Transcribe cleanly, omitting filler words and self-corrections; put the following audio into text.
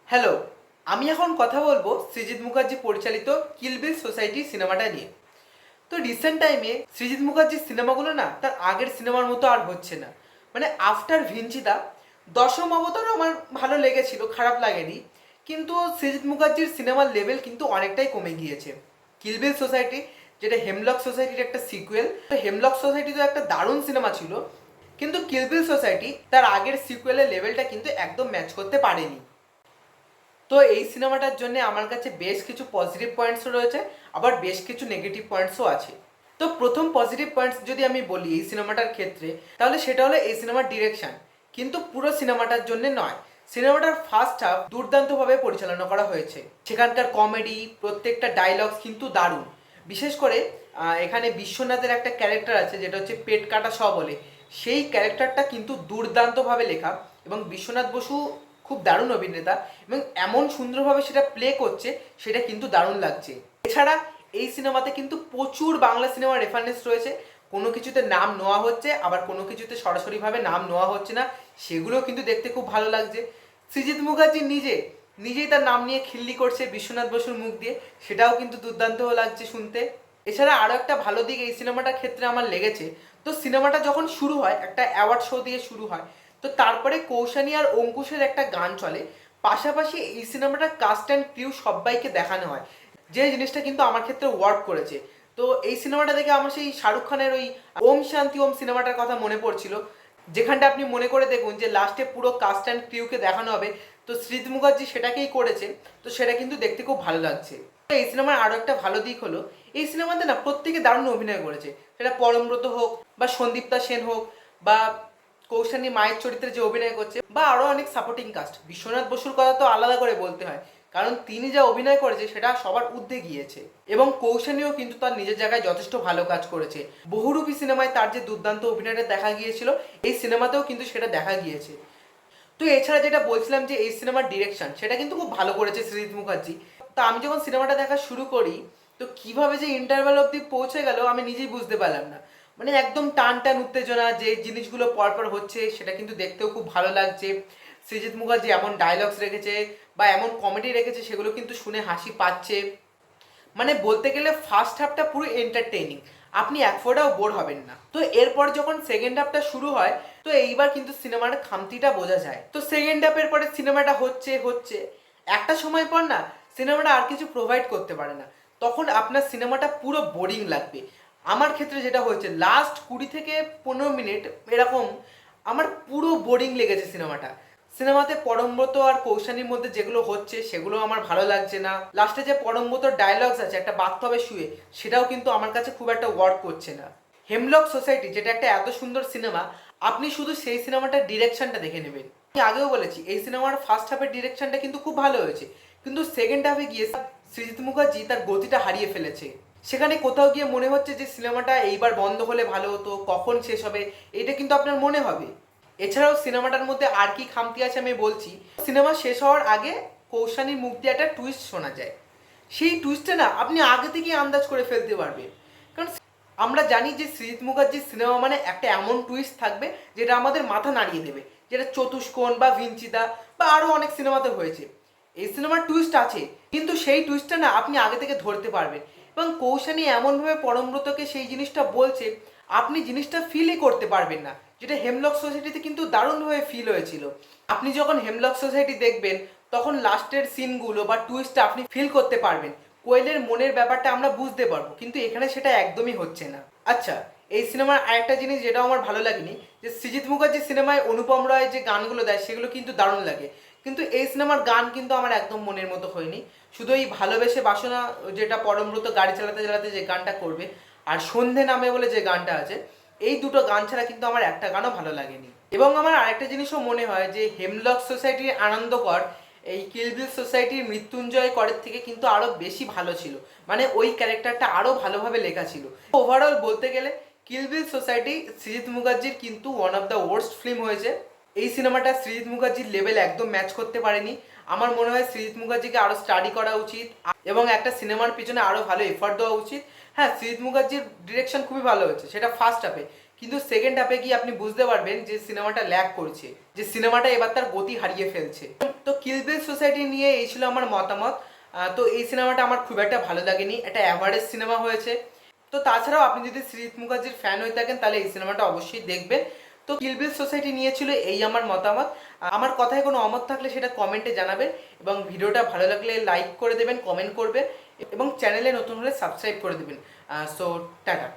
Hello, আমি এখন কথা বলবো সৃজিত মুখার্জি পরিচালিত কিল বিল সোসাইটি সিনেমাটা নিয়ে। তো রিসেন্ট টাইমে সৃজিত মুখার্জির সিনেমাগুলো না তার আগের সিনেমার মতো আর হচ্ছে না। মানে আফটার ভিঞ্চিদা, দশম অবতারও আমার ভালো লেগেছিল, খারাপ লাগেনি। কিন্তু সৃজিত মুখার্জির সিনেমার লেভেল কিন্তু অনেকটাই কমে গিয়েছে। কিল বিল সোসাইটি, যেটা হেমলক সোসাইটির একটা সিকুয়েল, তো হেমলক সোসাইটি তো একটা দারুণ সিনেমা ছিল, কিন্তু কিল বিল সোসাইটি তার আগের সিকুয়েলের লেভেলটা কিন্তু একদম ম্যাচ করতে পারেনি। তো এই সিনেমাটার জন্য আমার কাছে বেশ কিছু পজিটিভ পয়েন্টসও রয়েছে, আবার বেশ কিছু নেগেটিভ পয়েন্টসও আছে। তো প্রথম পজিটিভ পয়েন্টস যদি আমি বলি এই সিনেমাটার ক্ষেত্রে, তাহলে সেটা হলো এই সিনেমার ডিরেকশন। কিন্তু পুরো সিনেমাটার জন্য নয়, সিনেমাটার ফার্স্ট হাফ দুর্দান্তভাবে পরিচালনা করা হয়েছে। সেখানকার কমেডি, প্রত্যেকটা ডায়লগস কিন্তু দারুণ। বিশেষ করে এখানে বিশ্বনাথের একটা ক্যারেক্টার আছে যেটা হচ্ছে পেট কাটা স বলে, সেই ক্যারেক্টারটা কিন্তু দুর্দান্তভাবে লেখা। এবং বিশ্বনাথ বসু খুব দারুণ অভিনেতা, এবং এমন সুন্দরভাবে সেটা প্লে করছে, সেটা কিন্তু দারুণ লাগছে। এছাড়া এই সিনেমাতে কিন্তু প্রচুর বাংলা সিনেমার রেফারেন্স রয়েছে। কোনো কিছুতে নাম নেওয়া হচ্ছে, আবার কোনো কিছুতে সরাসরিভাবে নাম নেওয়া হচ্ছে না, সেগুলোও কিন্তু দেখতে খুব ভালো লাগছে। সৃজিত মুখার্জি নিজেই তার নাম নিয়ে খিল্লি করছে বিশ্বনাথ বসুর মুখ দিয়ে, সেটাও কিন্তু দুর্দান্ত লাগছে শুনতে। এছাড়া আরও একটা ভালো দিক এই সিনেমাটার ক্ষেত্রে আমার লেগেছে, তো সিনেমাটা যখন শুরু হয় একটা অ্যাওয়ার্ড শো দিয়ে শুরু হয়, তো তারপরে কৌশানী আর অঙ্কুশের একটা গান চলে। পাশাপাশি এই সিনেমাটার কাস্ট অ্যান্ড ক্রিউ সবাইকে দেখানো হয়, যে জিনিসটা কিন্তু আমার ক্ষেত্রে ওয়ার্ক করেছে। তো এই সিনেমাটা দেখে আমার সেই শাহরুখ খানের ওই ওম শান্তি ওম সিনেমাটার কথা মনে পড়ছিল, যেখানটা আপনি মনে করে দেখুন যে লাস্টে পুরো কাস্ট অ্যান্ড ক্রিউকে দেখানো হবে, তো সৃজিত মুখার্জি সেটাকেই করেছে। তো সেটা কিন্তু দেখতে খুব ভালো লাগছে। এই সিনেমার আরও একটা ভালো দিক হলো, এই সিনেমাতে না প্রত্যেকে দারুণ অভিনয় করেছে। সেটা পরমব্রত হোক, বা সন্দীপ্তা সেন হোক, বা কৌশানী মায়ের চরিত্রে যে অভিনয় করছে, বা আরও অনেক সাপোর্টিং কাস্ট। বিশ্বনাথ বসুর কথা তো আলাদা করে বলতে হয়, কারণ তিনি যা অভিনয় করেছে সেটা সবার ঊর্ধ্বে গিয়েছে। এবং কৌশানীও কিন্তু তার নিজের জায়গায় যথেষ্ট ভালো কাজ করেছে। বহুরূপী সিনেমায় তার যে দুর্দান্ত অভিনয়টা দেখা গিয়েছিল, এই সিনেমাতেও কিন্তু সেটা দেখা গিয়েছে। তো এছাড়া যেটা বলছিলাম যে এই সিনেমার ডিরেকশন, সেটা কিন্তু খুব ভালো করেছে সৃজিত মুখার্জি। তো আমি যখন সিনেমাটা দেখা শুরু করি, তো কিভাবে যে ইন্টারভ্যাল অবধি পৌঁছে গেল আমি নিজেই বুঝতে পারলাম না। মানে একদম টান টান উত্তেজনা, যে জিনিসগুলো পরপর হচ্ছে সেটা কিন্তু দেখতেও খুব ভালো লাগছে। সৃজিত মুখার্জি এমন ডায়লগস রেখেছে বা এমন কমেডি রেখেছে, সেগুলো কিন্তু শুনে হাসি পাচ্ছে। মানে বলতে গেলে ফার্স্ট হাফটা পুরো এন্টারটেইনিং, আপনি এক ফোঁটাও বোর হবেন না। তো এরপর যখন সেকেন্ড হাফটা শুরু হয়, তো এইবার কিন্তু সিনেমার খামতিটা বোঝা যায়। তো সেকেন্ড হাফের পরে সিনেমাটা হচ্ছে হচ্ছে একটা সময় পর না, সিনেমাটা আর কিছু প্রোভাইড করতে পারে না, তখন আপনার সিনেমাটা পুরো বোরিং লাগবে। আমার ক্ষেত্রে যেটা হয়েছে, লাস্ট 20 থেকে 15 মিনিট এরকম আমার পুরো বোরিং লেগেছে সিনেমাটা। সিনেমাতে পরমব্রত আর কৌশানীর মধ্যে যেগুলো হচ্ছে সেগুলো আমার ভালো লাগছে না। লাস্টে যে পরমব্রতর ডায়লগস আছে একটা বাথটবে শুয়ে, সেটাও কিন্তু আমার কাছে খুব একটা ওয়ার্ক করছে না। হেমলক সোসাইটি, যেটা একটা এত সুন্দর সিনেমা, আপনি শুধু সেই সিনেমাটার ডিরেকশনটা দেখে নেবেন। আমি আগেও বলেছি এই সিনেমার ফার্স্ট হাফের ডিরেকশনটা কিন্তু খুব ভালো হয়েছে, কিন্তু সেকেন্ড হাফে গিয়ে সৃজিত মুখার্জি তার গতিটা হারিয়ে ফেলেছে। সেখানে কোথাও গিয়ে মনে হচ্ছে যে সিনেমাটা এইবার বন্ধ হলে ভালো হতো, কখন শেষ হবে, এটা কিন্তু আপনার মনে হবে। এছাড়াও সিনেমাটার মধ্যে আর কি খামতি আছে আমি বলছি। সিনেমা শেষ হওয়ার আগে কৌশানীর মুখ দিয়ে একটা টুইস্ট শোনা যায়, সেই টুইস্টে না আপনি আগে থেকেই আন্দাজ করে ফেলতে পারবেন। কারণ আমরা জানি যে সৃজিত মুখার্জির সিনেমা মানে একটা এমন টুইস্ট থাকবে যেটা আমাদের মাথা নাড়িয়ে দেবে, যেটা চতুষ্কোণ বা ভিঞ্চিদা বা আরও অনেক সিনেমাতে হয়েছে। এই সিনেমার টুইস্ট আছে, কিন্তু সেই টুইস্টটা না আপনি আগে থেকে ধরতে পারবেন। এবং কৌশানী এমনভাবে পরমব্রতকে সেই জিনিসটা বলছে, আপনি জিনিসটা ফিলই করতে পারবেন না, যেটা হেমলক সোসাইটিতে কিন্তু দারুণভাবে ফিল হয়েছিল। আপনি যখন হেমলক সোসাইটি দেখবেন, তখন লাস্টের সিনগুলো বা টুইস্টটা আপনি ফিল করতে পারবেন, কোয়েলের মনের ব্যাপারটা আমরা বুঝতে পারবো, কিন্তু এখানে সেটা একদমই হচ্ছে না। আচ্ছা, এই সিনেমার আরেকটা জিনিস যেটাও আমার ভালো লাগেনি, যে সৃজিত মুখার্জির সিনেমায় অনুপম রায় যে গানগুলো দেয় সেগুলো কিন্তু দারুণ লাগে, কিন্তু এই সিনেমার গান কিন্তু আমার একদম মনের মতো হয়নি। শুধু এই ভালোবেসে বাসনা, যেটা পরমব্রত গাড়ি চালাতে চালাতে যে গানটা করবে, আর সন্ধে নামে বলে যে গানটা আছে, এই দুটো গান ছাড়া কিন্তু আমার একটা গানও ভালো লাগেনি। এবং আমার আরেকটা জিনিসও মনে হয় যে হেমলক সোসাইটির আনন্দকর এই কিল বিল সোসাইটির মৃত্যুঞ্জয় করের থেকে কিন্তু আরও বেশি ভালো ছিল। মানে ওই ক্যারেক্টারটা আরও ভালোভাবে লেখা ছিল। ওভারঅল বলতে গেলে কিল বিল সোসাইটি সৃজিত মুখার্জির কিন্তু one of the worst film হয়েছে। এই সিনেমাটা সৃজিত মুখার্জির লেভেল একদম ম্যাচ করতে পারেনি। আমার মনে হয় সৃজিত মুখার্জিকে আরও স্টাডি করা উচিত, এবং একটা সিনেমার পিছনে আরও ভালো এফার্ট দেওয়া উচিত। হ্যাঁ, সৃজিত মুখার্জির ডিরেকশন খুবই ভালো হয়েছে, সেটা ফার্স্ট হাফে, কিন্তু সেকেন্ড হাফে গিয়ে আপনি বুঝতে পারবেন যে সিনেমাটা ল্যাগ করছে, যে সিনেমাটা এবার তার গতি হারিয়ে ফেলছে। তো কিল বিল সোসাইটি নিয়ে এই ছিল আমার মতামত। তো এই সিনেমাটা আমার খুব একটা ভালো লাগেনি, একটা অ্যাভারেজ সিনেমা হয়েছে। তো তাছাড়াও আপনি যদি সৃজিত মুখার্জির ফ্যান হয়ে থাকেন তাহলে এই সিনেমাটা অবশ্যই দেখবেন। তো কিল বিল সোসাইটি নিয়ে ছিল এই আমার মতামত। আমার কথায় কোনো অমত থাকলে সেটা কমেন্টে জানাবেন, এবং ভিডিওটা ভালো লাগলে লাইক করে দেবেন, কমেন্ট করবেন, এবং চ্যানেলে নতুন হলে সাবস্ক্রাইব করে দেবেন। So tata.